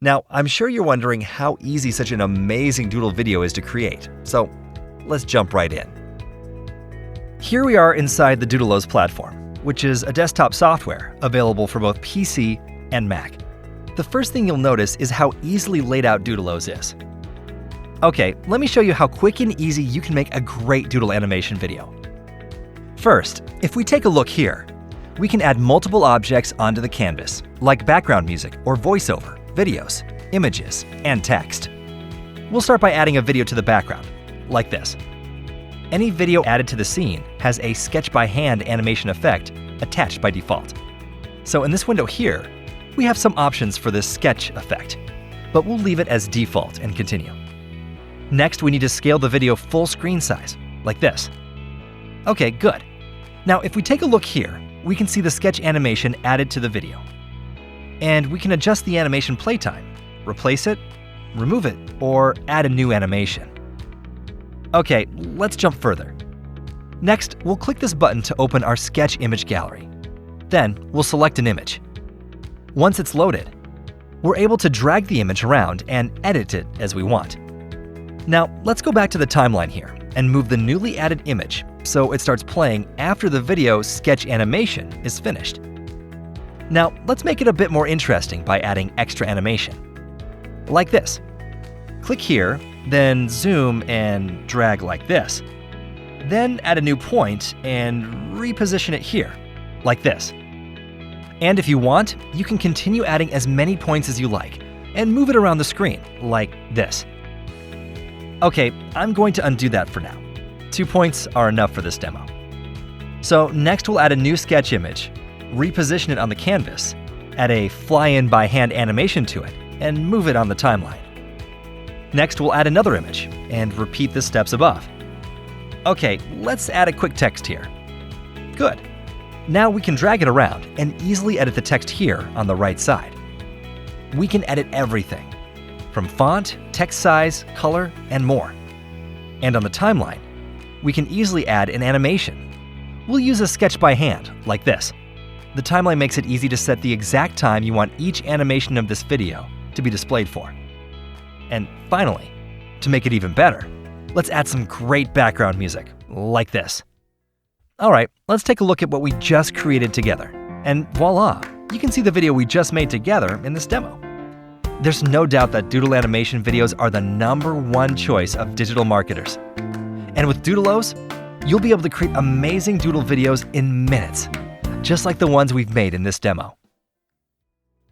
Now, I'm sure you're wondering how easy such an amazing Doodle video is to create, so let's jump right in. Here we are inside the Doodleoze platform, which is a desktop software available for both PC and Mac. The first thing you'll notice is how easily laid out Doodleoze is. Okay, let me show you how quick and easy you can make a great Doodle animation video. First, if we take a look here, we can add multiple objects onto the canvas, like background music or voiceover, videos, images, and text. We'll start by adding a video to the background, like this. Any video added to the scene has a sketch by hand animation effect attached by default. So in this window here, we have some options for this sketch effect, but we'll leave it as default and continue. Next, we need to scale the video full screen size, like this. Okay, good. Now if we take a look here, we can see the sketch animation added to the video. And we can adjust the animation playtime, replace it, remove it, or add a new animation. Okay, let's jump further. Next, we'll click this button to open our sketch image gallery. Then, we'll select an image. Once it's loaded, we're able to drag the image around and edit it as we want. Now, let's go back to the timeline here and move the newly added image so it starts playing after the video sketch animation is finished. Now, let's make it a bit more interesting by adding extra animation. Like this. Click here, then zoom and drag like this. Then add a new point and reposition it here, like this. And if you want, you can continue adding as many points as you like and move it around the screen, like this. Okay, I'm going to undo that for now. 2 points are enough for this demo. So next we'll add a new sketch image, reposition it on the canvas, add a fly-in by hand animation to it, and move it on the timeline. Next we'll add another image, and repeat the steps above. Okay, let's add a quick text here. Good. Now we can drag it around and easily edit the text here on the right side. We can edit everything, from font, text size, color, and more. And on the timeline, we can easily add an animation. We'll use a sketch by hand, like this. The timeline makes it easy to set the exact time you want each animation of this video to be displayed for. And finally, to make it even better, let's add some great background music, like this. Alright, let's take a look at what we just created together. And voila, you can see the video we just made together in this demo. There's no doubt that Doodle animation videos are the #1 choice of digital marketers. And with Doodleoze, you'll be able to create amazing Doodle videos in minutes, just like the ones we've made in this demo.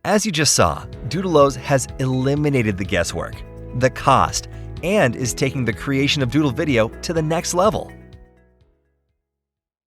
As you just saw, Doodleoze has eliminated the guesswork, the cost, and is taking the creation of Doodle video to the next level.